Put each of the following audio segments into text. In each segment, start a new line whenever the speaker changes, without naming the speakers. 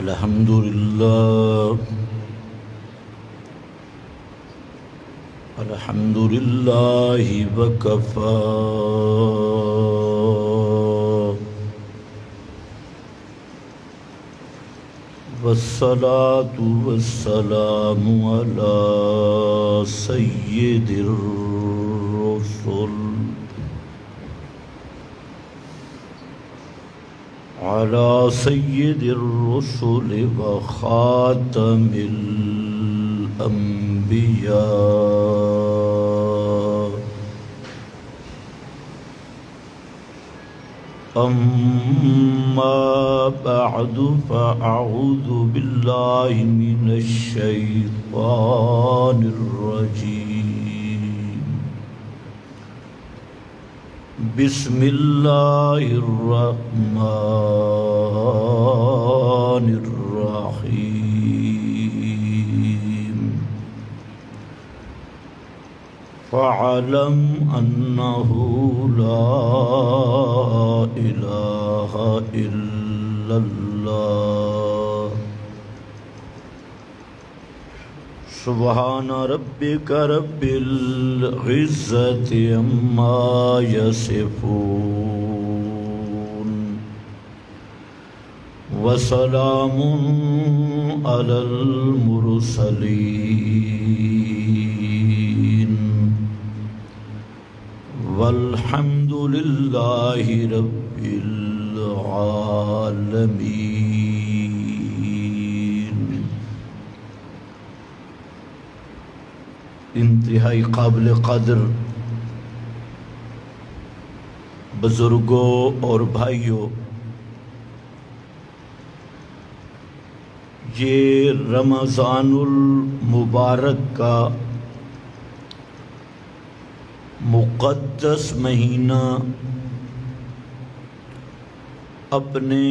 الحمد لله الحمد لله وكفى والصلاة والسلام على سيد الرسل على سيد الرسل وخاتم الأنبياء أما بعد فأعوذ بالله من الشيطان الرجيم بسم الله الرحمن الرحيم فاعلم أنه لا إله إلا الله سبحان ربك رب العزة عما يصفون وسلام على المرسلين والحمد لله رب العالمين۔ انتہائی قابل قدر بزرگوں اور بھائیوں، یہ رمضان المبارک کا مقدس مہینہ اپنے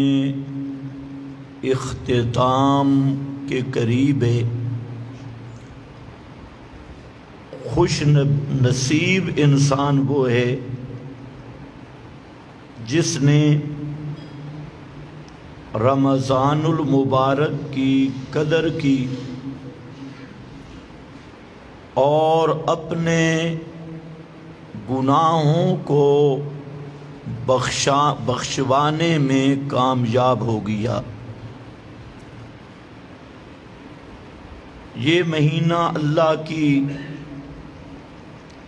اختتام کے قریب ہے۔ خوش نصیب انسان وہ ہے جس نے رمضان المبارک کی قدر کی اور اپنے گناہوں کو بخشوانے میں کامیاب ہو گیا۔ یہ مہینہ اللہ کی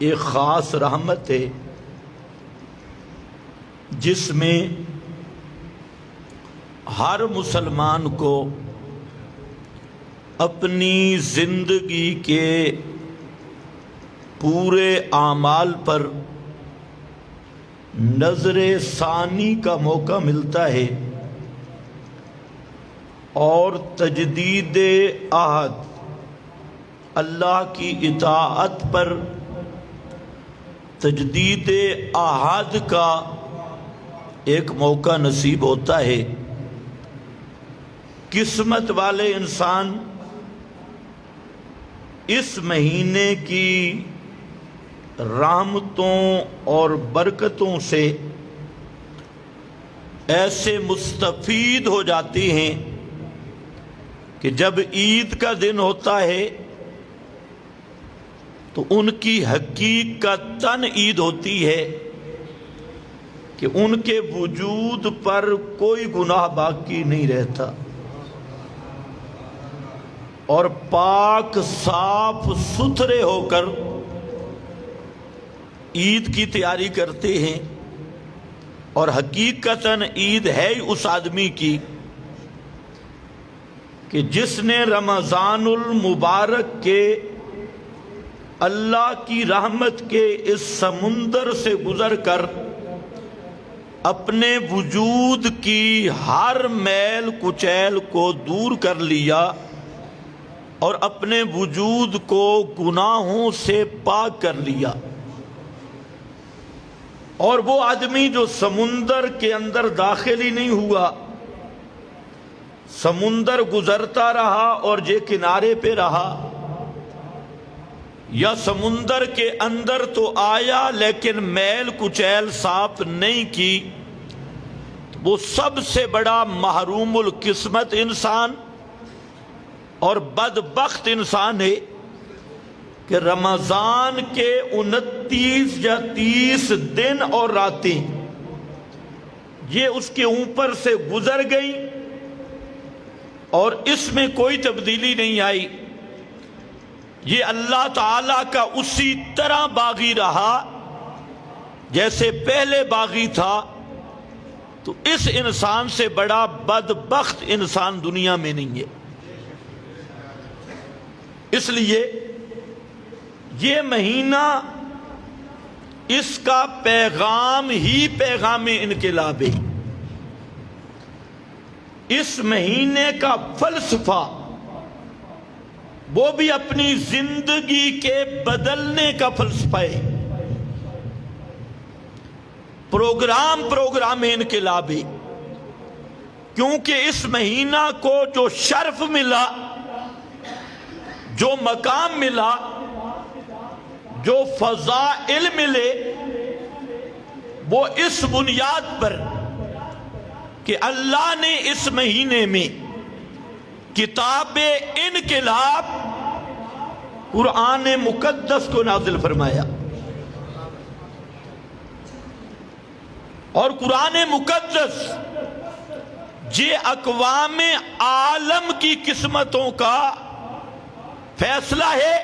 ایک خاص رحمت ہے جس میں ہر مسلمان کو اپنی زندگی کے پورے اعمال پر نظر ثانی کا موقع ملتا ہے اور تجدید عہد، اللہ کی اطاعت پر تجدید عہد کا ایک موقع نصیب ہوتا ہے۔ قسمت والے انسان اس مہینے کی رحمتوں اور برکتوں سے ایسے مستفید ہو جاتے ہیں کہ جب عید کا دن ہوتا ہے تو ان کی حقیقتاً عید ہوتی ہے کہ ان کے وجود پر کوئی گناہ باقی نہیں رہتا اور پاک صاف ستھرے ہو کر عید کی تیاری کرتے ہیں۔ اور حقیقتاً عید ہے اس آدمی کی کہ جس نے رمضان المبارک کے اللہ کی رحمت کے اس سمندر سے گزر کر اپنے وجود کی ہر میل کچیل کو دور کر لیا اور اپنے وجود کو گناہوں سے پاک کر لیا۔ اور وہ آدمی جو سمندر کے اندر داخل ہی نہیں ہوا، سمندر گزرتا رہا اور یہ کنارے پہ رہا، یا سمندر کے اندر تو آیا لیکن میل کچیل صاف نہیں کی، وہ سب سے بڑا محروم القسمت انسان اور بدبخت انسان ہے کہ رمضان کے 29 یا 30 دن اور راتیں یہ اس کے اوپر سے گزر گئی اور اس میں کوئی تبدیلی نہیں آئی. یہ اللہ تعالیٰ کا اسی طرح باغی رہا جیسے پہلے باغی تھا. تو اس انسان سے بڑا بدبخت انسان دنیا میں نہیں ہے. اس لیے یہ مہینہ اس کا پیغام ہی پیغام انقلاب ہے. اس مہینے کا فلسفہ وہ بھی اپنی زندگی کے بدلنے کا فلسفہ ہے. پروگرام انقلابی، کیونکہ اس مہینہ کو جو شرف ملا، جو مقام ملا، جو فضائل ملے، وہ اس بنیاد پر کہ اللہ نے اس مہینے میں کتاب انقلاب قرآن مقدس کو نازل فرمایا. اور قرآن مقدس یہ اقوام عالم کی قسمتوں کا فیصلہ ہے.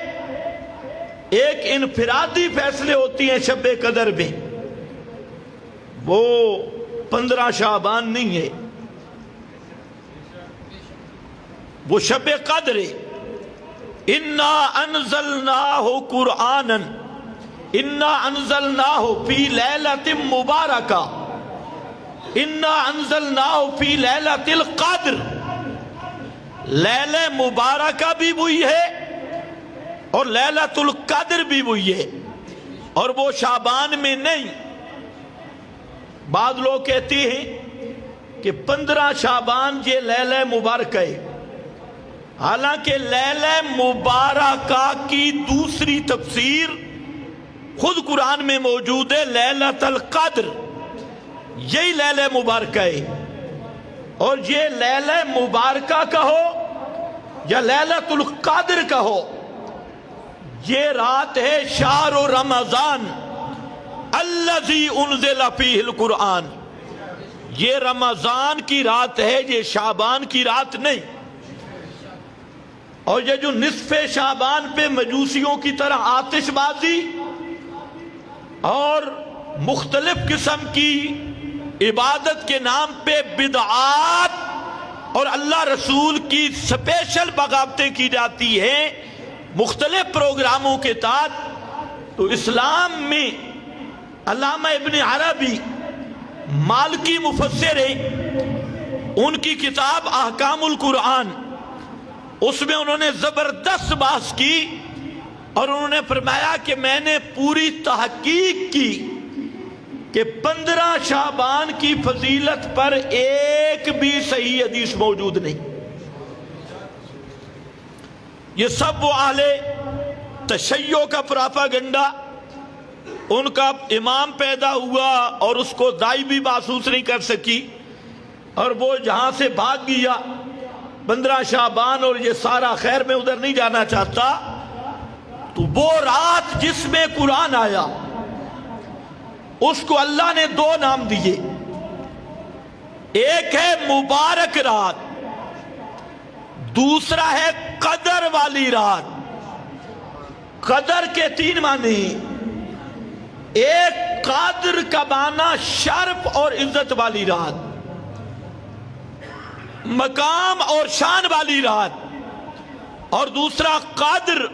ایک انفرادی فیصلے ہوتی ہیں شب قدر میں، وہ 15 شعبان نہیں ہے، وہ شب قدر ہے. انا انزلناہ قرآنا انا انزلناہ فی لیلۃ مبارکہ انا انزلناہ فی لیلۃ القدر. لیلہ مبارکہ بھی وہی ہے اور لیلۃ القدر بھی وہی ہے، اور وہ شعبان میں نہیں. بعض لوگ کہتے ہیں کہ 15 شعبان یہ لیلہ مبارکہ ہے، حالانکہ لیلہ مبارکہ کی دوسری تفسیر خود قرآن میں موجود ہے، لیلۃ القدر. یہی لیلہ مبارکہ ہے. اور یہ لیلہ مبارکہ کہو یا لیلۃ القدر کہو، یہ رات ہے شہر رمضان الذی انزل فیہ القرآن. یہ رمضان کی رات ہے، یہ شعبان کی رات نہیں. اور یہ جو نصف شعبان پہ مجوسیوں کی طرح آتش بازی اور مختلف قسم کی عبادت کے نام پہ بدعات اور اللہ رسول کی سپیشل بغاوتیں کی جاتی ہیں مختلف پروگراموں کے تحت، تو اسلام میں علامہ ابن عربی مالکی مفسر ہیں، ان کی کتاب احکام القرآن، اس میں انہوں نے زبردست بحث کی اور انہوں نے فرمایا کہ میں نے پوری تحقیق کی کہ 15 شعبان کی فضیلت پر ایک بھی صحیح حدیث موجود نہیں. یہ سب وہ اہل تشیع کا پراپاگنڈا، ان کا امام پیدا ہوا اور اس کو دائی بھی محسوس نہیں کر سکی اور وہ جہاں سے بھاگ گیا 15 شعبان اور یہ سارا خیر میں ادھر نہیں جانا چاہتا. تو وہ رات جس میں قرآن آیا اس کو اللہ نے 2 نام دیے. ایک ہے مبارک رات، دوسرا ہے قدر والی رات. قدر کے 3 معنی، ایک قادر کا معنی شرف اور عزت والی رات، مقام اور شان والی رات، اور دوسرا قادر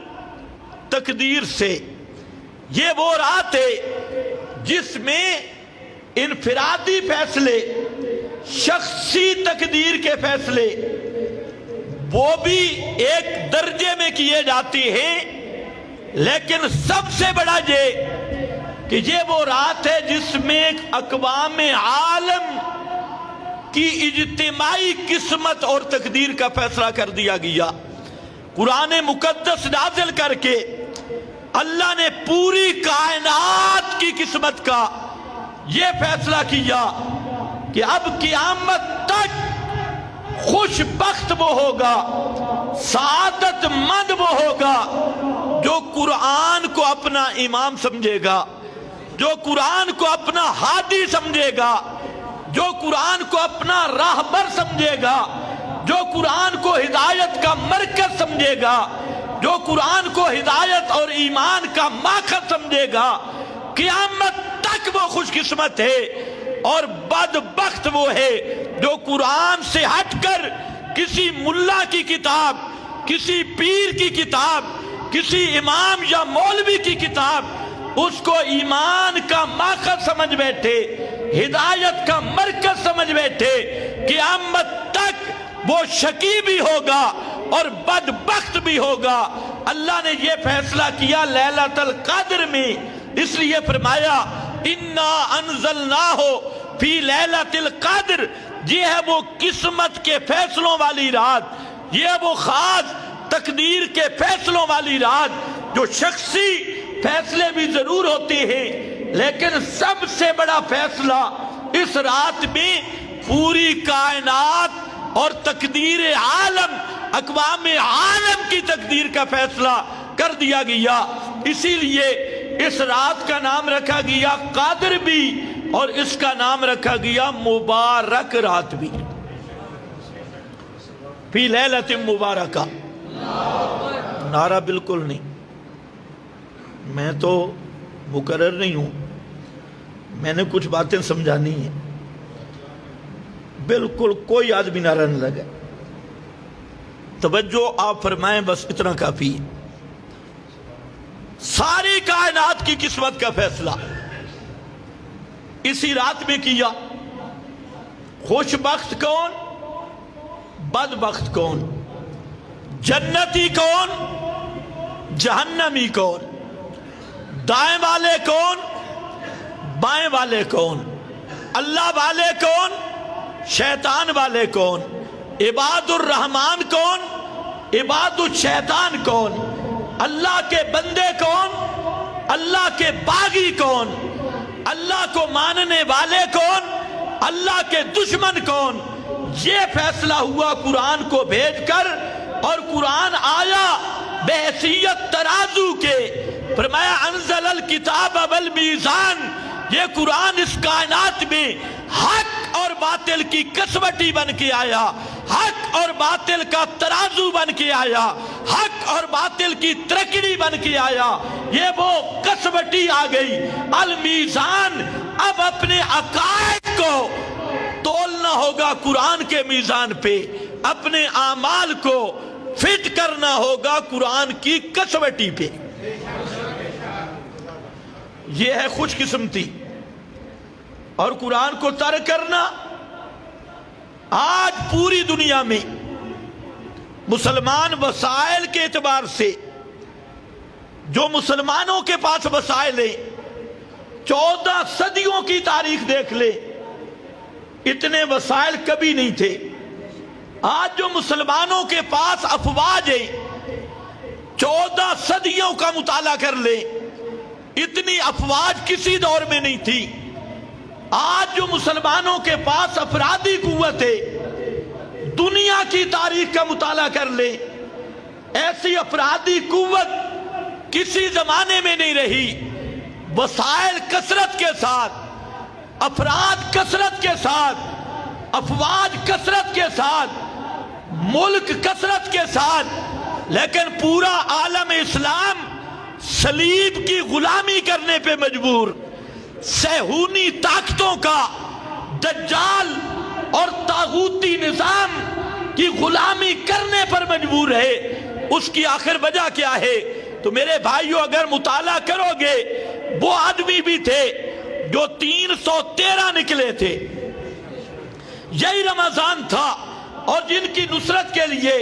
تقدیر سے. یہ وہ رات ہے جس میں انفرادی فیصلے، شخصی تقدیر کے فیصلے وہ بھی ایک درجے میں کیے جاتے ہیں، لیکن سب سے بڑا یہ کہ یہ وہ رات ہے جس میں اقوام عالم کی اجتماعی قسمت اور تقدیر کا فیصلہ کر دیا گیا. قرآن مقدس نازل کر کے اللہ نے پوری کائنات کی قسمت کا یہ فیصلہ کیا کہ اب قیامت تک خوش بخت وہ ہوگا، سعادت مند وہ ہوگا جو قرآن کو اپنا امام سمجھے گا، جو قرآن کو اپنا ہادی سمجھے گا، جو قرآن کو اپنا راہبر سمجھے گا، جو قرآن کو ہدایت کا مرکز سمجھے گا، جو قرآن کو ہدایت اور ایمان کا ماخذ سمجھے گا۔ قیامت تک وہ خوش قسمت ہے، اور بدبخت وہ ہے جو قرآن سے ہٹ کر کسی ملا کی کتاب، کسی پیر کی کتاب، کسی امام یا مولوی کی کتاب اس کو ایمان کا ماخذ سمجھ بیٹھے، ہدایت کا مرکز سمجھ بیٹھے۔ قیامت تک وہ شقی بھی ہوگا اور بدبخت بھی ہوگا۔ اللہ نے یہ فیصلہ کیا لیلۃ القدر میں، اس لیے فرمایا انا انزلناہ فی لیلۃ القدر، یہ ہے وہ قسمت کے فیصلوں والی رات، یہ ہے وہ خاص تقدیر کے فیصلوں والی رات۔ جو شخصی فیصلے بھی ضرور ہوتے ہیں، لیکن سب سے بڑا فیصلہ اس رات میں پوری کائنات اور تقدیر عالم، اقوام عالم کی تقدیر کا فیصلہ کر دیا گیا۔ اسی لیے اس رات کا نام رکھا گیا قادر بھی، اور اس کا نام رکھا گیا مبارک رات بھی، فی لیلۃ مبارکہ۔ نعرہ بالکل نہیں، میں تو مقرر نہیں ہوں، میں نے کچھ باتیں سمجھانی ہیں، بالکل کوئی آدمی نعرہ نہ لگے۔ توجہ آپ فرمائیں، بس اتنا کافی ہے۔ ساری کائنات کی قسمت کا فیصلہ اسی رات میں کیا۔ خوش بخت کون، بدبخت کون، جنتی کون، جہنمی کون، دائیں والے کون، بائیں والے کون، اللہ والے کون، شیطان والے کون، عباد الرحمن کون، عباد الشیطان کون، اللہ کے بندے کون، اللہ کے باغی کون، اللہ کو ماننے والے کون، اللہ کے دشمن کون۔ یہ فیصلہ ہوا قرآن کو بھیج کر، اور قرآن آیا بحیثیت ترازو کے۔ فرمایا انزل الکتاب والمیزان، یہ قرآن اس کائنات میں حق اور باطل کی کسوٹی بن کے آیا، حق اور باطل کا ترازو بن کے آیا، حق اور باطل کی ترکڑی بن کے آیا۔ یہ وہ کسوٹی آ گئی، المیزان۔ اب اپنے عقائد کو تولنا ہوگا قرآن کے میزان پہ، اپنے اعمال کو فٹ کرنا ہوگا قرآن کی کسوٹی پہ۔ یہ ہے خوش قسمتی۔ اور قرآن کو ترک کرنا، آج پوری دنیا میں مسلمان وسائل کے اعتبار سے، جو مسلمانوں کے پاس وسائل ہیں، 14 صدیوں کی تاریخ دیکھ لے، اتنے وسائل کبھی نہیں تھے۔ آج جو مسلمانوں کے پاس افواج ہیں، 14 صدیوں کا مطالعہ کر لے، اتنی افواج کسی دور میں نہیں تھی۔ آج جو مسلمانوں کے پاس افرادی قوت ہے، دنیا کی تاریخ کا مطالعہ کر لے، ایسی افرادی قوت کسی زمانے میں نہیں رہی۔ وسائل کثرت کے ساتھ، افراد کثرت کے ساتھ، افواج کثرت کے ساتھ، ملک کثرت کے ساتھ، لیکن پورا عالم اسلام صلیب کی غلامی کرنے پہ مجبور، صہیونی طاقتوں کا، دجال اور طاغوتی نظام کی غلامی کرنے پر مجبور ہے۔ اس کی آخر وجہ کیا ہے؟ تو میرے بھائیو، اگر مطالعہ کرو گے، وہ آدمی بھی تھے جو 313 نکلے تھے، یہی رمضان تھا، اور جن کی نصرت کے لیے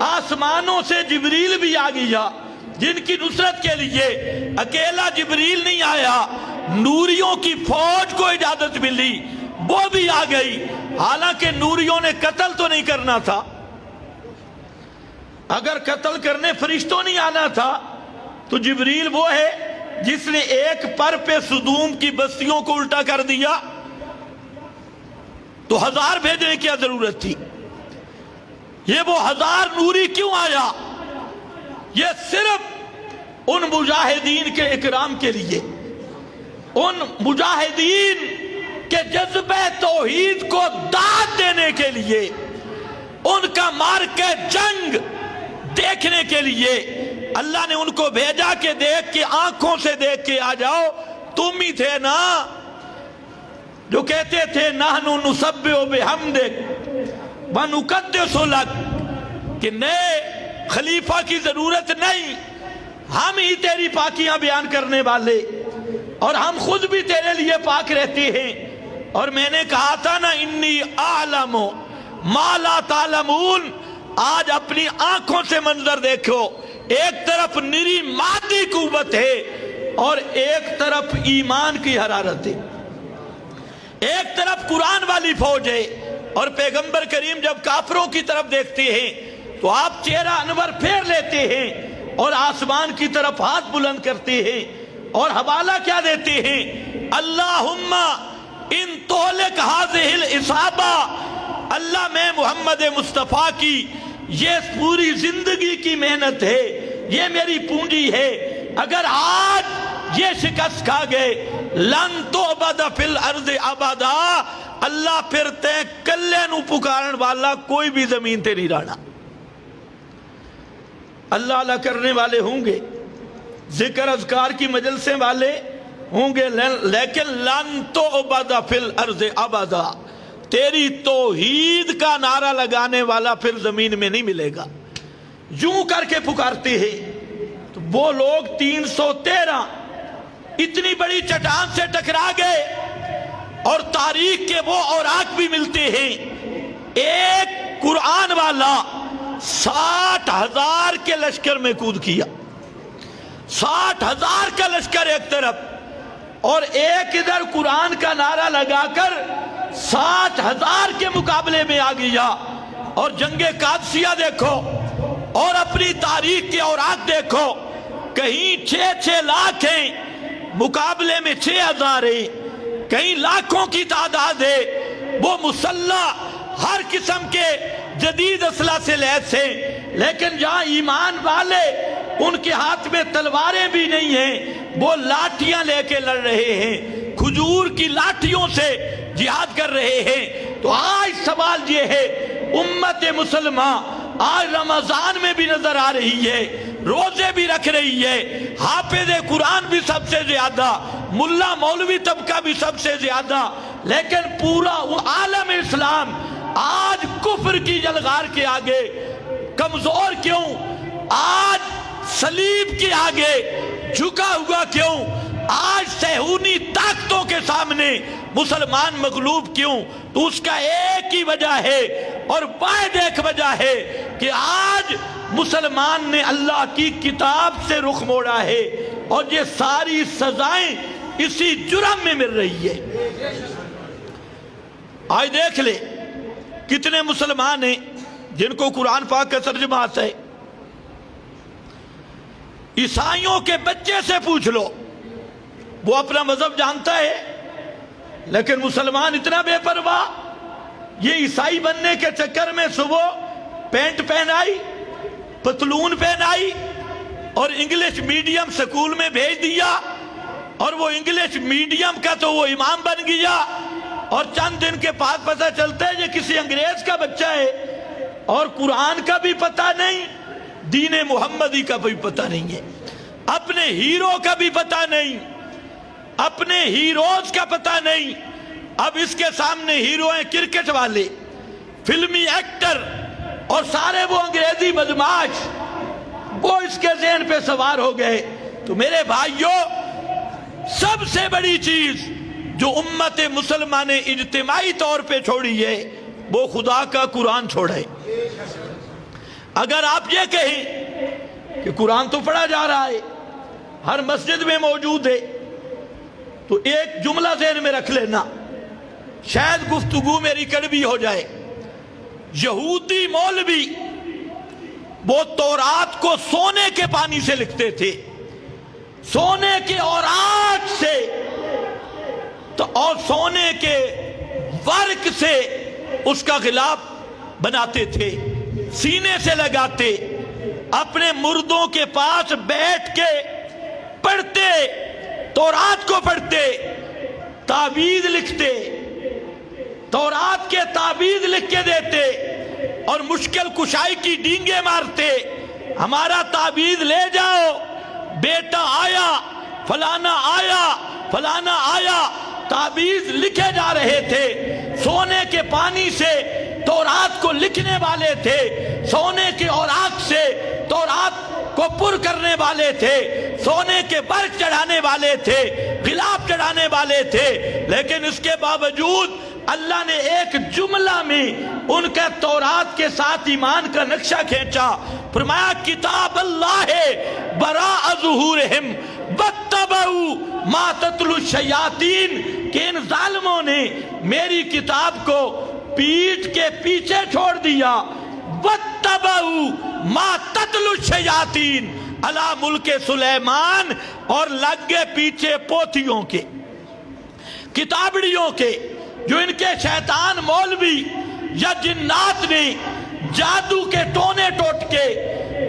آسمانوں سے جبریل بھی آ گیا، جن کی نصرت کے لیے اکیلا جبریل نہیں آیا، نوریوں کی فوج کو اجازت ملی، وہ بھی آ گئی۔ حالانکہ نوریوں نے قتل تو نہیں کرنا تھا، اگر قتل کرنے فرشتوں نہیں آنا تھا تو جبریل وہ ہے جس نے ایک پر پہ صدوم کی بستیوں کو الٹا کر دیا، تو 1000 بھیجنے کی ضرورت تھی؟ یہ وہ 1000 نوری کیوں آیا؟ یہ صرف ان مجاہدین کے اکرام کے لیے، ان مجاہدین کے جذبہ توحید کو داد دینے کے لیے، ان کا مار کے جنگ دیکھنے کے لیے اللہ نے ان کو بھیجا کہ دیکھ کے آنکھوں سے دیکھ کے آ جاؤ۔ تم ہی تھے نا جو کہتے تھے نحنو نسبح بحمدک ونقدس لک، کہ نئے خلیفہ کی ضرورت نہیں، ہم ہی تیری پاکیاں بیان کرنے والے، اور ہم خود بھی تیرے لیے پاک رہتے ہیں۔ اور میں نے کہا تھا نا انی اعلم ما لا تعلمون، آج اپنی آنکھوں سے منظر دیکھو، ایک طرف نری مادی قوت ہے اور ایک طرف ایمان کی حرارت ہے، ایک طرف قرآن والی فوج ہے، اور پیغمبر کریم جب کافروں کی طرف دیکھتے ہیں تو آپ چہرہ انور پھیر لیتے ہیں اور آسمان کی طرف ہاتھ بلند کرتے ہیں اور حوالہ کیا دیتے ہیں؟ اللہم ان تہلک ہذہ العصابہ، اللہ میں محمد مصطفیٰ کی یہ پوری زندگی کی محنت ہے، یہ میری پونجی ہے، اگر آج یہ شکست کھا گئے لن تعبد فی الارض ابدا، اللہ پھر تے کلے نو پکارن والا کوئی بھی زمین تے نہیں رہنا۔ اللہ اللہ کرنے والے ہوں گے، ذکر اذکار کی مجلسیں والے ہوں گے، لیکن لن تعبد فی الارض ابدا، تیری توحید کا نعرہ لگانے والا پھر زمین میں نہیں ملے گا۔ یوں کر کے پکارتے ہیں تو وہ لوگ 313 اتنی بڑی چٹان سے ٹکرا گئے، اور تاریخ کے وہ اوراق بھی ملتے ہیں، ایک قرآن والا 60,000 کے لشکر میں کود کیا، 60,000 کا لشکر ایک طرف، اور ایک ادھر قرآن کا نعرہ لگا کر 60,000 کے مقابلے میں آ گیا۔ اور جنگ قادسیہ دیکھو اور اپنی تاریخ کے اوراق دیکھو، کہیں 6 لاکھ ہیں، مقابلے میں 6,000 ہیں، کہیں لاکھوں کی تعداد ہے، وہ مسلح ہر قسم کے جدید اسلحہ سے لیس ہیں، لیکن جہاں ایمان والے ان کے ہاتھ میں تلواریں بھی نہیں ہیں، وہ لاٹھیاں لے کے لڑ رہے ہیں، کھجور کی لاٹھیوں سے جہاد کر رہے ہیں۔ تو آج سوال یہ ہے، امت مسلمہ آج رمضان میں بھی نظر آ رہی ہے، روزے بھی رکھ رہی ہے، حافظ قرآن بھی سب سے زیادہ، ملا مولوی طبقہ بھی سب سے زیادہ، لیکن پورا عالم اسلام آج کفر کی جلغار کے آگے کمزور کیوں؟ آج صلیب کے آگے جھکا ہوا کیوں؟ آج صہیونی طاقتوں کے سامنے مسلمان مغلوب کیوں؟ تو اس کا ایک ہی وجہ ہے، اور واحد ایک وجہ ہے کہ آج مسلمان نے اللہ کی کتاب سے رخ موڑا ہے، اور یہ ساری سزائیں اسی جرم میں مل رہی ہے۔ آج دیکھ لے کتنے مسلمان ہیں جن کو قرآن پاک کا ترجمہ آتا ہے، عیسائیوں کے بچے سے پوچھ لو، وہ اپنا مذہب جانتا ہے، لیکن مسلمان اتنا بے پرواہ، یہ عیسائی بننے کے چکر میں صبح پینٹ پہنائی، پتلون پہنائی، اور انگلش میڈیم سکول میں بھیج دیا، اور وہ انگلش میڈیم کا تو وہ امام بن گیا، اور چند دن کے بعد پتہ چلتا ہے یہ کسی انگریز کا بچہ ہے، اور قرآن کا بھی پتہ نہیں، دین محمدی کا بھی پتہ نہیں ہے، اپنے ہیرو کا بھی پتہ نہیں، اپنے ہیروز کا پتہ نہیں۔ اب اس کے سامنے ہیرو ہیں کرکٹ والے، فلمی ایکٹر، اور سارے وہ انگریزی بدماش، وہ اس کے ذہن پہ سوار ہو گئے۔ تو میرے بھائیوں، سب سے بڑی چیز جو امت مسلمہ نے اجتماعی طور پہ چھوڑی ہے وہ خدا کا قرآن چھوڑے۔ اگر آپ یہ کہیں کہ قرآن تو پڑھا جا رہا ہے، ہر مسجد میں موجود ہے، تو ایک جملہ ذہن میں رکھ لینا، شاید گفتگو میری کڑوی ہو جائے۔ یہودی مولوی وہ تورات کو سونے کے پانی سے لکھتے تھے، سونے کے اوراق سے اور سونے کے ورق سے اس کا غلاف بناتے تھے، سینے سے لگاتے، اپنے مردوں کے پاس بیٹھ کے پڑھتے، تورات کو پڑھتے، تعویذ لکھتے، تورات کے تعویذ لکھ کے دیتے اور مشکل کشائی کی ڈینگیں مارتے، ہمارا تعویذ لے جاؤ، بیٹا آیا، فلانا آیا، فلانا آیا، تعویذ لکھے جا رہے تھے۔ سونے کے پانی سے تورات کو لکھنے والے تھے، سونے کے اوراق سے تورات کو پر کرنے والے تھے، سونے کے برگ چڑھانے والے تھے، غلاف چڑھانے والے تھے، لیکن اس کے باوجود اللہ نے ایک جملہ میں ان کے تورات کے ساتھ ایمان کا نقشہ کھینچا، فرمایا کتاب اللہ براء ظہورہم واتبعوا ما تتلو الشیاطین، کہ ان ظالموں نے میری کتاب کو پیٹھ کے پیچھے چھوڑ دیا، واتبعوا ما تتلو الشیاطین علی ملک سلیمان، اور لگ گئے پیچھے پوتھیوں کے، کتابڑیوں کے، جو ان کے شیطان مولوی یا جنات نے جادو کے ٹونے ٹوٹ کے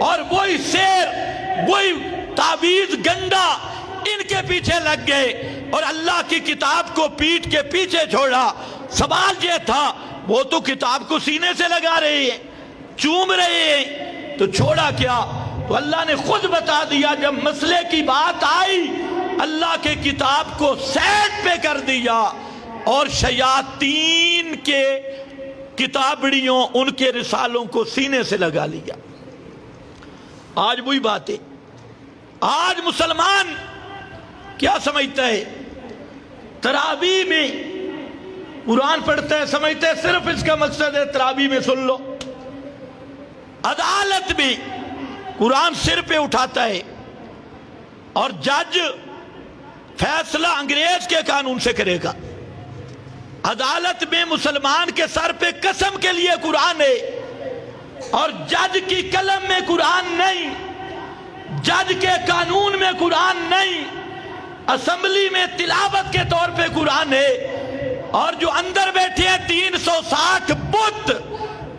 اور وہی سیر، وہی تعویذ گنڈا ان کے پیچھے لگ گئے اور اللہ کی کتاب کو پیٹھ کے پیچھے چھوڑا۔ سوال یہ تھا، وہ تو کتاب کو سینے سے لگا رہے ہیں، چوم رہے ہیں، تو چھوڑا کیا؟ تو اللہ نے خود بتا دیا، جب مسئلے کی بات آئی اللہ کے کتاب کو سیٹ پہ کر دیا اور شیاطین کے کتابڑیوں، ان کے رسالوں کو سینے سے لگا لیا۔ آج وہی بات ہے، آج مسلمان کیا سمجھتا ہے؟ تراویح میں قرآن پڑھتا ہے، سمجھتا ہے صرف اس کا مقصد ہے تراویح میں سن لو۔ عدالت میں قرآن سر پہ اٹھاتا ہے اور جج فیصلہ انگریز کے قانون سے کرے گا۔ عدالت میں مسلمان کے سر پہ قسم کے لیے قرآن ہے اور جج کی قلم میں قرآن نہیں، جج کے قانون میں قرآن نہیں، اسمبلی میں تلاوت کے طور پہ قرآن ہے، اور جو اندر بیٹھے ہیں 360 بت،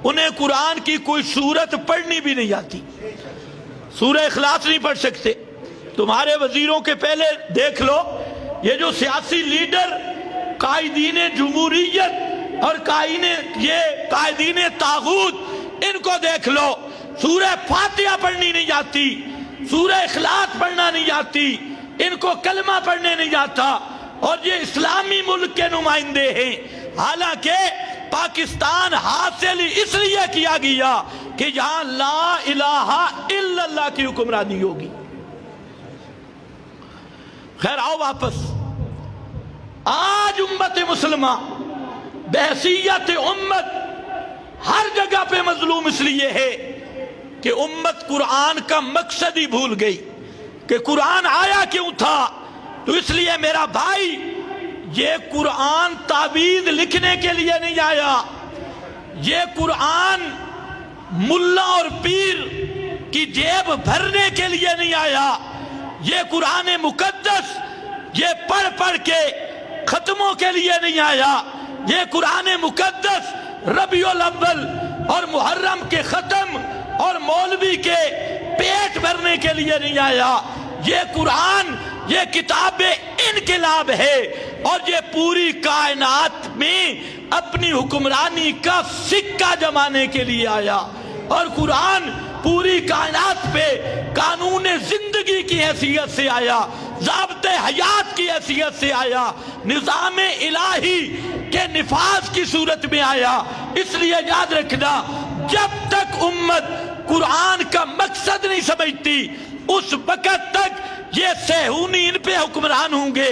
انہیں قرآن کی کوئی سورت پڑھنی بھی نہیں آتی، سورہ اخلاص نہیں پڑھ سکتے۔ تمہارے وزیروں کے پہلے دیکھ لو، یہ جو سیاسی لیڈر، قائدین جمہوریت اور قائدین طاغوت، ان کو دیکھ لو، سورہ فاتحہ پڑھنی نہیں آتی، سورہ اخلاص پڑھنا نہیں آتی، ان کو کلمہ پڑھنے نہیں آتا، اور یہ اسلامی ملک کے نمائندے ہیں۔ حالانکہ پاکستان حاصل اس لیے کیا گیا کہ یہاں لا الہ الا اللہ کی حکمرانی ہوگی۔ خیر آؤ واپس، آج امت مسلمہ بحیثیت امت ہر جگہ پہ مظلوم اس لیے ہے کہ امت قرآن کا مقصد ہی بھول گئی کہ قرآن آیا کیوں تھا۔ تو اس لیے میرا بھائی، یہ قرآن تعویذ لکھنے کے لیے نہیں آیا، یہ قرآن ملا اور پیر کی جیب بھرنے کے لیے نہیں آیا، یہ قرآن مقدس یہ پڑھ پڑھ کے ختموں کے لیے نہیں آیا، یہ قرآن مقدس ربیع الاول اور محرم کے ختم اور مولوی کے پیٹ بھرنے کے لیے نہیں آیا، یہ قرآن یہ کتاب انقلاب ہے، اور یہ پوری کائنات میں اپنی حکمرانی کا سکہ جمانے کے لیے آیا، اور قرآن پوری کائنات پہ قانون زندگی کی حیثیت سے آیا، ضابطۂ حیات کی حیثیت سے آیا، نظام الہی کے نفاذ کی صورت میں آیا۔ اس لیے یاد رکھنا، جب تک امت قرآن کا مقصد نہیں سمجھتی، اس وقت تک یہ صہیونی ان پہ حکمران ہوں گے،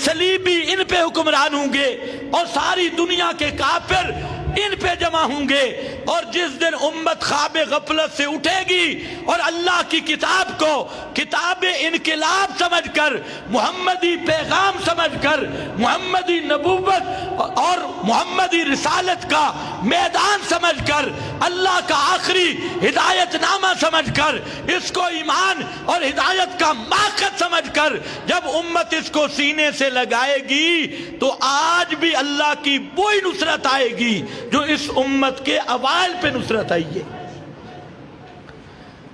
صلیبی ان پہ حکمران ہوں گے، اور ساری دنیا کے کافر ان پہ جمع ہوں گے۔ اور جس دن امت خواب غفلت سے اٹھے گی اور اللہ کی کتاب کو کتاب انقلاب سمجھ کر، محمدی پیغام سمجھ کر، محمدی نبوت اور محمدی رسالت کا میدان سمجھ کر، اللہ کا آخری ہدایت نامہ سمجھ کر، اس کو ایمان اور ہدایت کا ماخذ سمجھ کر جب امت اس کو سینے سے لگائے گی تو آج بھی اللہ کی وہی نصرت آئے گی جو اس امت کے اوائل پہ نصرت آئی ہے۔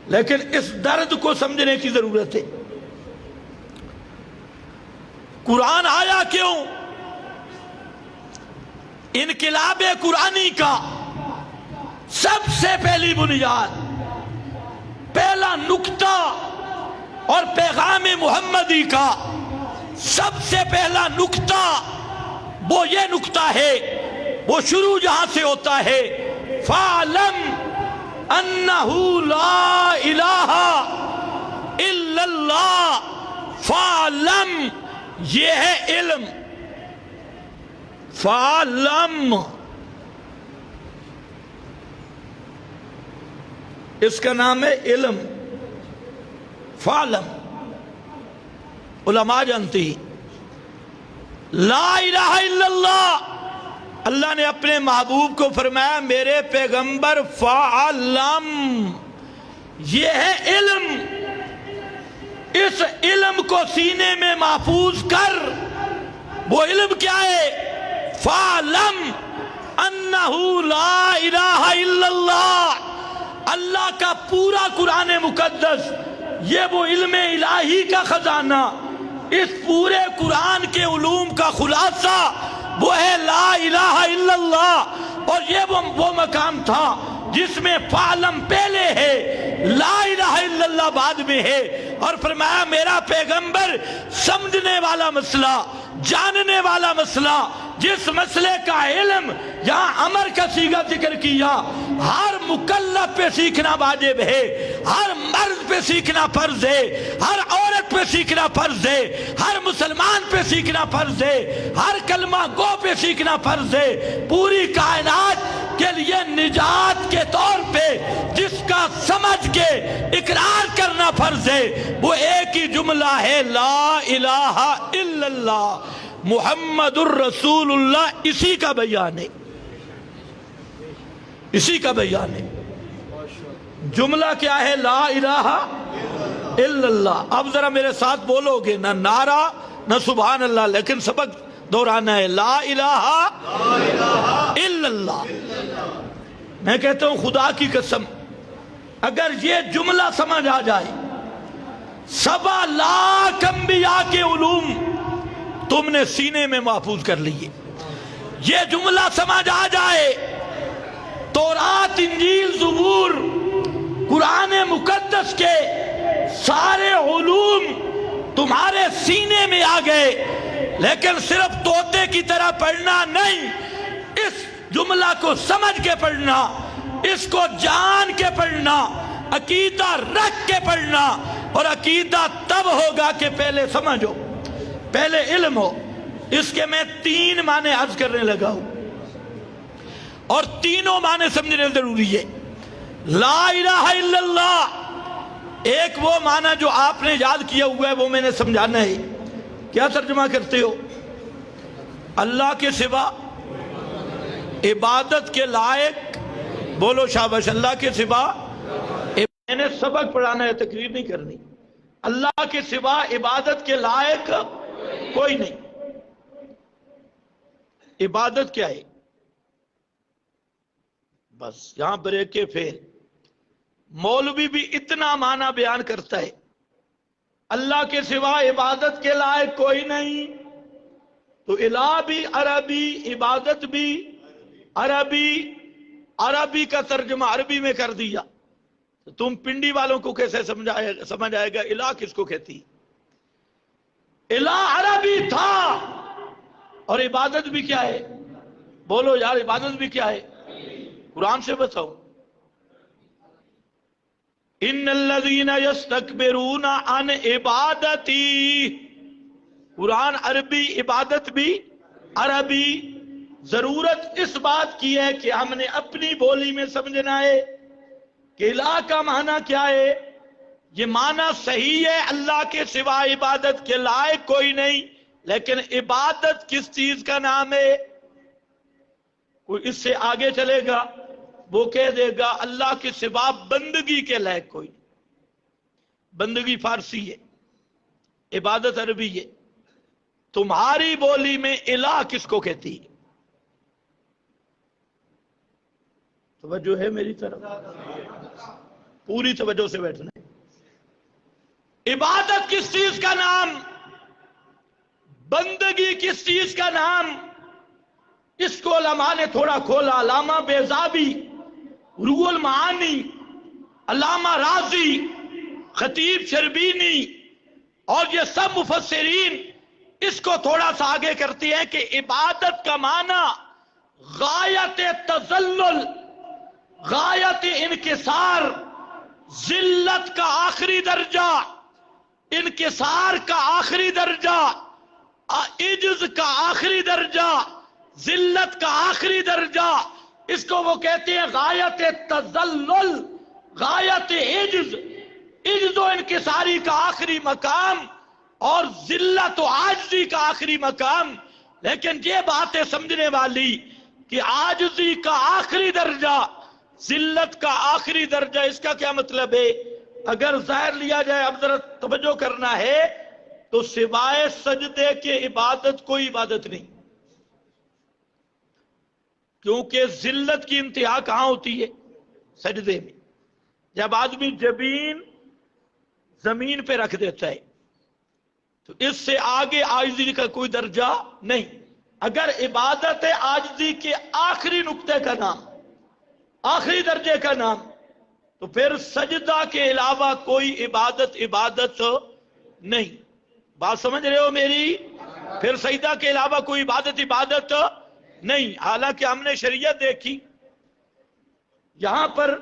لیکن اس درد کو سمجھنے کی ضرورت ہے۔ قرآن آیا کیوں؟ انقلاب قرآنی کا سب سے پہلی بنیاد، پہلا نقطہ اور پیغام محمدی کا سب سے پہلا نقطہ وہ یہ نقطہ ہے، وہ شروع جہاں سے ہوتا ہے، فَعْلَمْ أَنَّهُ لَا إِلَٰهَ إِلَّا اللَّهُ۔ فَعْلَمْ یہ ہے علم، فَعْلَمْ اس کا نام ہے علم، فَعْلَمْ علماء جانتی لا الہ الا اللہ۔ اللہ نے اپنے محبوب کو فرمایا میرے پیغمبر فَعْلَمْ، یہ ہے علم، اس علم کو سینے میں محفوظ کر۔ وہ علم کیا ہے؟ فَعْلَمْ أَنَّهُ لَا إِلَٰهَ إِلَّا اللَّهُ۔ اللہ کا پورا قرآن مقدس یہ وہ علم الہی کا خزانہ، اس پورے قرآن کے علوم کا خلاصہ وہ ہے لا الہ الا اللہ۔ اور یہ وہ مقام تھا جس میں فعلم پہلے ہے، لا الہ الا اللہ بعد میں ہے، اور فرمایا میرا پیغمبر سمجھنے والا مسئلہ، جاننے والا مسئلہ، جس مسئلے کا علم یہاں امر کا صیغہ ذکر کیا، ہر مکلف پہ سیکھنا واجب ہے، ہر مرد پہ سیکھنا فرض ہے، ہر عورت پہ سیکھنا فرض ہے، ہر مسلمان پہ سیکھنا فرض ہے، ہر کلمہ گو پہ سیکھنا فرض ہے۔ پوری کائنات کے لیے نجات کے طور پہ جس کا سمجھ کے اقرار کرنا فرض ہے وہ ایک ہی جملہ ہے لا الہ الا اللہ محمد الرسول اللہ۔ اسی کا بیان ہے، اسی کا بیان ہے۔ جملہ کیا ہے؟ لا الہ الا اللہ۔ اب ذرا میرے ساتھ بولو گے، نہ نعرہ نہ سبحان اللہ، لیکن سبق دہرانا ہے لا الہ الا اللہ۔ میں کہتا ہوں خدا کی قسم اگر یہ جملہ سمجھ آ جائے، 7 لاکھ انبیاء کے علوم تم نے سینے میں محفوظ کر لیے، یہ جملہ سمجھ آ جائے، تورات انجیل زبور قرآن مقدس کے سارے علوم تمہارے سینے میں آ گئے، لیکن صرف طوطے کی طرح پڑھنا نہیں، اس جملہ کو سمجھ کے پڑھنا، اس کو جان کے پڑھنا، عقیدہ رکھ کے پڑھنا۔ اور عقیدہ تب ہوگا کہ پہلے سمجھو، پہلے علم ہو۔ اس کے میں 3 معنی عرض کرنے لگا ہوں اور تینوں معنی سمجھنے ضروری ہے۔ لا الہ الا اللہ ایک وہ معنی جو آپ نے یاد کیا ہوا ہے وہ میں نے سمجھانا ہے۔ کیا ترجمہ کرتے ہو؟ اللہ کے سوا عبادت کے لائق، بولو شاباش، اللہ کے سوا، میں نے سبق پڑھانا ہے، تقریر نہیں کرنی۔ اللہ کے سوا عبادت کے لائق کوئی نہیں۔ عبادت کیا ہے؟ بس یہاں بریک کے فیل۔ مولوی بھی اتنا معنی بیان کرتا ہے، اللہ کے سوا عبادت کے لائق کوئی نہیں، تو الہ بھی عربی، عبادت بھی عربی، عربی کا ترجمہ عربی میں کر دیا، تو تم پنڈی والوں کو کیسے سمجھ آئے گا الہ کس کو کہتی؟ الہ عربی تھا، اور عبادت بھی کیا ہے؟ بولو یار، عبادت بھی کیا ہے؟ قرآن سے بتاؤ۔ ان الذین یستکبرون عن عبادتی، قرآن عربی، عبادت بھی عربی۔ ضرورت اس بات کی ہے کہ ہم نے اپنی بولی میں سمجھنا ہے کہ الہ کا معنی کیا ہے۔ یہ معنی صحیح ہے، اللہ کے سوا عبادت کے لائق کوئی نہیں، لیکن عبادت کس چیز کا نام ہے؟ کوئی اس سے آگے چلے گا وہ کہہ دے گا اللہ کے سوا بندگی کے لائق کوئی نہیں۔ بندگی فارسی ہے، عبادت عربی ہے، تمہاری بولی میں الہ کس کو کہتی ہے؟ توجہ ہے میری طرف؟ پوری توجہ سے بیٹھنا ہے۔ عبادت کس چیز کا نام، بندگی کس چیز کا نام، اس کو علماء نے تھوڑا کھولا۔ علامہ بیضاوی، روح المعانی، علامہ رازی، خطیب شربینی اور یہ سب مفسرین اس کو تھوڑا سا آگے کرتی ہیں کہ عبادت کا معنی غایت تذلل، غایت انکسار، ذلت کا آخری درجہ، انکسار کا آخری درجہ، عجز کا آخری درجہ، ذلت کا آخری درجہ، اس کو وہ کہتے ہیں غایت تذلل، غایت عجز، عجز و انکساری کا آخری مقام اور ذلت و عاجزی کا آخری مقام۔ لیکن یہ باتیں سمجھنے والی کہ عاجزی کا آخری درجہ، ذلت کا آخری درجہ، اس کا کیا مطلب ہے؟ اگر ظاہر لیا جائے، اب ذرا توجہ کرنا ہے، تو سوائے سجدے کے عبادت کوئی عبادت نہیں، کیونکہ ذلت کی انتہا کہاں ہوتی ہے؟ سجدے میں۔ جب آدمی جبین زمین پہ رکھ دیتا ہے تو اس سے آگے عاجزی کا کوئی درجہ نہیں۔ اگر عبادت ہے عاجزی کے آخری نقطے کا نام، آخری درجے کا نام، تو پھر سجدہ کے علاوہ کوئی عبادت نہیں۔ بات سمجھ رہے ہو میری؟ پھر سجدہ کے علاوہ کوئی عبادت نہیں۔ حالانکہ ہم نے شریعت دیکھی، یہاں پر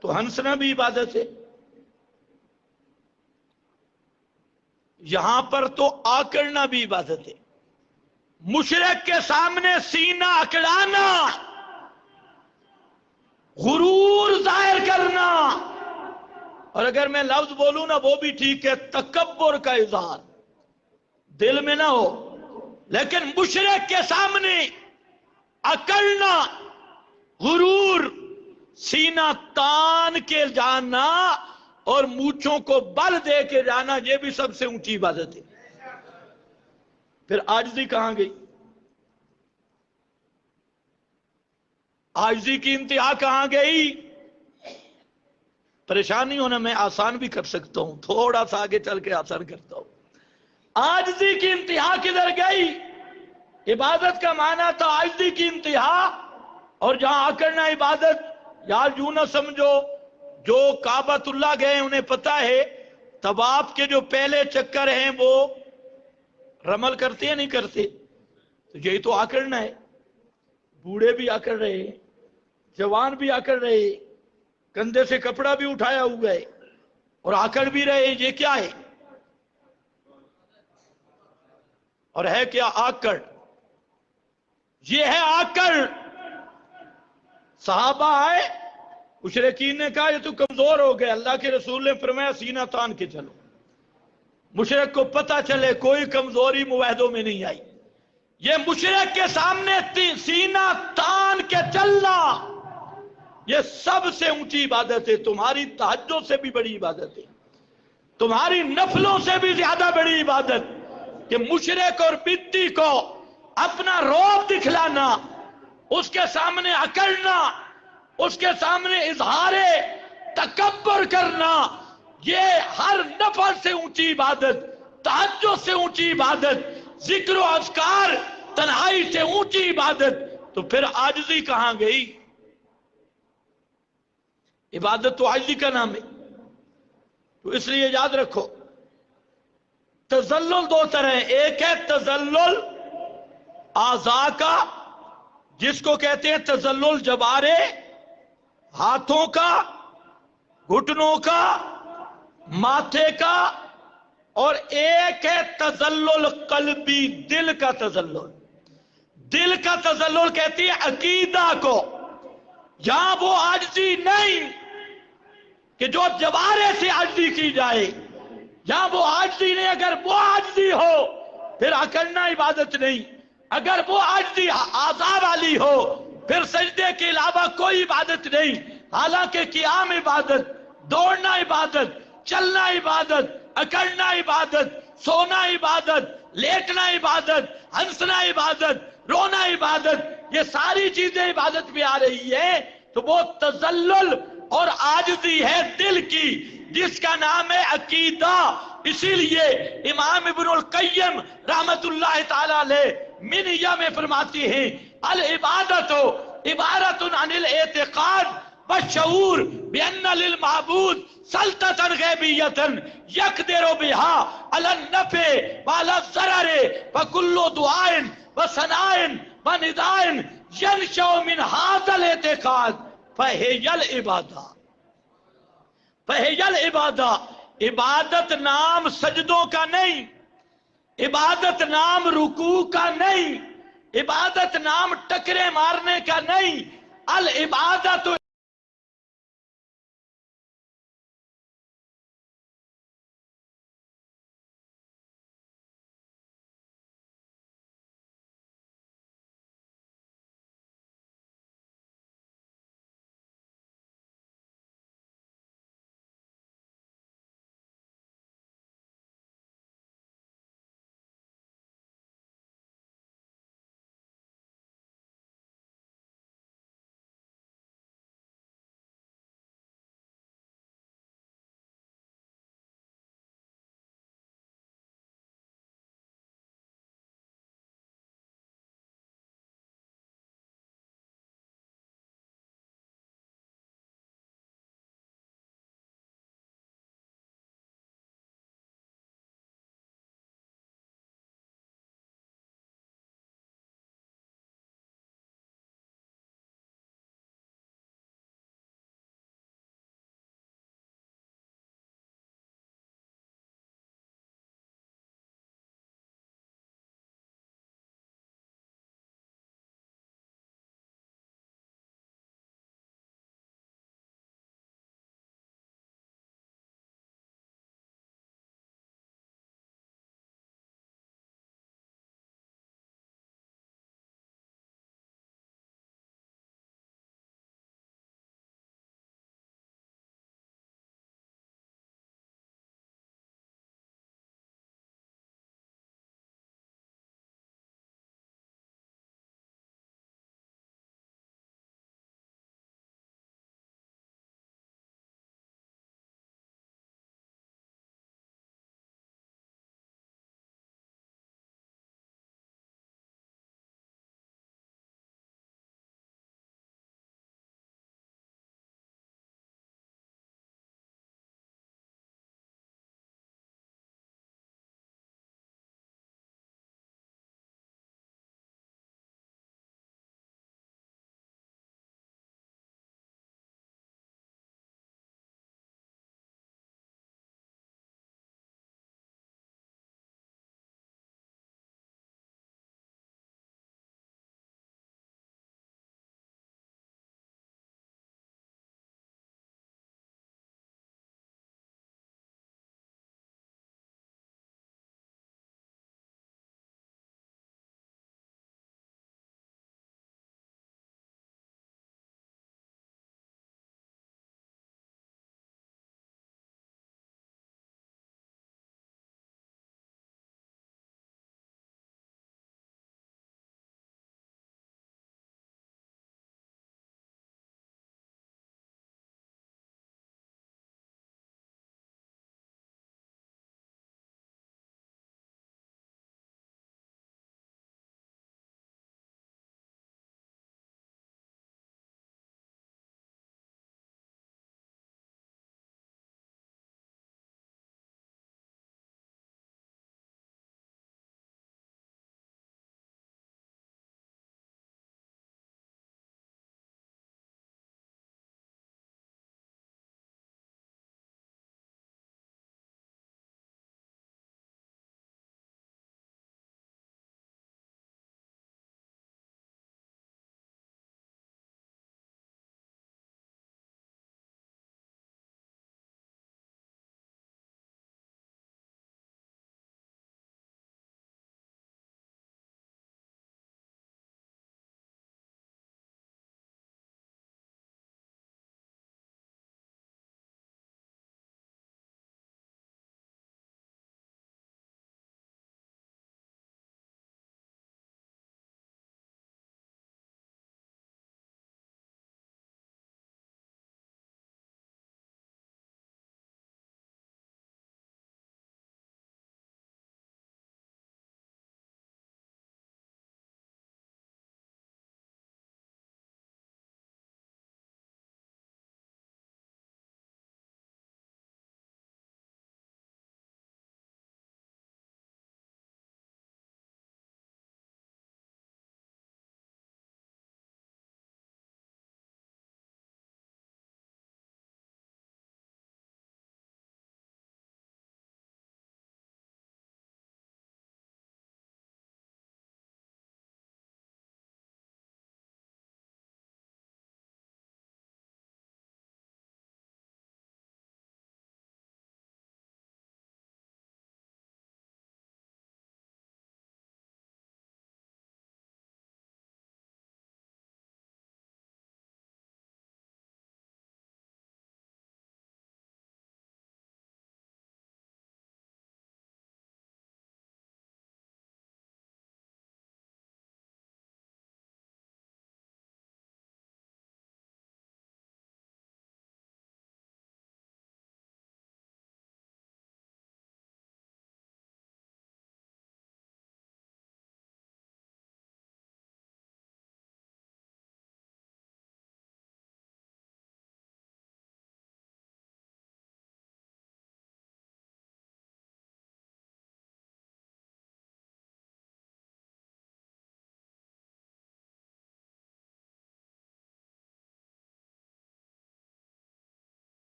تو ہنسنا بھی عبادت ہے، یہاں پر تو آکڑنا بھی عبادت ہے، مشرک کے سامنے سینہ اکڑانا، غرور ظاہر کرنا، اور اگر میں لفظ بولوں نا وہ بھی ٹھیک ہے، تکبر کا اظہار دل میں نہ ہو، لیکن مشرک کے سامنے اکڑنا، غرور، سینہ تان کے جانا اور مونچھوں کو بل دے کے جانا، یہ بھی سب سے اونچی عبادت ہے۔ پھر عاجزی کہاں گئی؟ عاجزی کی انتہا کہاں گئی؟ پریشانی ہونا، میں آسان بھی کر سکتا ہوں، تھوڑا سا آگے چل کے آسان کرتا ہوں۔ عاجزی کی انتہا کدھر گئی؟ عبادت کا معنی تھا عاجزی کی انتہا، اور جہاں اکڑنا عبادت، یار یوں نہ سمجھو جو کعبۃ اللہ گئے انہیں پتا ہے طواف کے جو پہلے چکر ہیں وہ رمل کرتے ہیں نہیں کرتے، تو یہی تو آکڑنا ہے۔ بوڑھے بھی آکڑ رہے ہیں، جوان بھی آکڑ رہے ہیں، کندھے سے کپڑا بھی اٹھایا ہوا ہے اور آکڑ بھی رہے ہیں، یہ کیا ہے؟ اور ہے کیا؟ آکڑ۔ یہ ہے آکڑ۔ صحابہ آئے، مشرکین نے کہا یہ تو کمزور ہو گئے، اللہ کے رسول نے فرمایا سینہ تان کے چلو۔ مشرک کو پتا چلے کوئی کمزوری معاہدوں میں نہیں آئی، یہ مشرک کے سامنے سینہ تان کے چلنا یہ سب سے اونچی عبادت ہے۔ تمہاری تہجد سے بھی بڑی عبادت ہے، تمہاری نفلوں سے بھی زیادہ بڑی عبادت، کہ مشرک اور بدعی کو اپنا رعب دکھلانا، اس کے سامنے اکڑنا، اس کے سامنے اظہار تکبر کرنا، یہ ہر نفل سے اونچی عبادت، تہجد سے اونچی عبادت، ذکر و اذکار تنہائی سے اونچی عبادت، تو پھر عاجزی کہاں گئی؟ عبادت تو عاجزی کا نام ہے۔ تو اس لیے یاد رکھو، تذلل دو طرح ہیں، ایک ہے تذلل اعضاء کا، جس کو کہتے ہیں تذلل جوارے، ہاتھوں کا، گھٹنوں کا، ماتھے کا، اور ایک ہے تذلل قلبی، دل کا تذلل۔ دل کا تذلل کہتی ہے عقیدہ کو، یہاں وہ عاجزی نہیں کہ جو جوارے سے عاجزی کی جائے، یہاں وہ عاجزی نہیں۔ اگر وہ عاجزی ہو پھر اکڑنا عبادت نہیں، اگر وہ عاجزی اعضاء والی ہو پھر سجدے کے علاوہ کوئی عبادت نہیں. حالانکہ قیام عبادت، دوڑنا عبادت، چلنا عبادت، اکڑنا عبادت، سونا عبادت، لیٹنا عبادت، ہنسنا عبادت، رونا عبادت، یہ ساری چیزیں عبادت میں آ رہی ہے. تو وہ تذلل اور عاجزی ہے دل کی، جس کا نام ہے عقیدہ. اسی لیے امام ابن القیم رحمت اللہ تعالی علیہ منیہ میں فرماتی ہیں العبادت عبارت عن الاعتقاد والشعور بأن للمعبود سلطة غیبیة يقدر بها على النفع وعلى الضرر فكل دعاء وثناء ونداء ينشأ من هذا الاعتقاد فهي العبادة. فهي العبادة. عبادت نام سجدوں کا نہیں، عبادت نام رکوع کا نہیں، عبادت نام ٹکرے مارنے کا نہیں. العبادت